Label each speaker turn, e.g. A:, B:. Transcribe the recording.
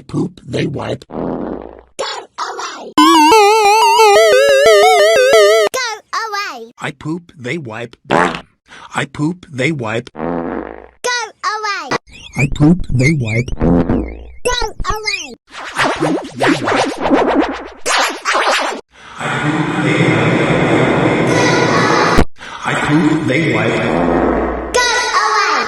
A: poop, they wipe.
B: Go away! Go away!
A: I poop, they wipe. I poop, they wipe.
B: Go away!
A: I poop, they wipe.
B: Go away!
A: I poop, they wipe. I poop, they wipe. I poop, they wipe.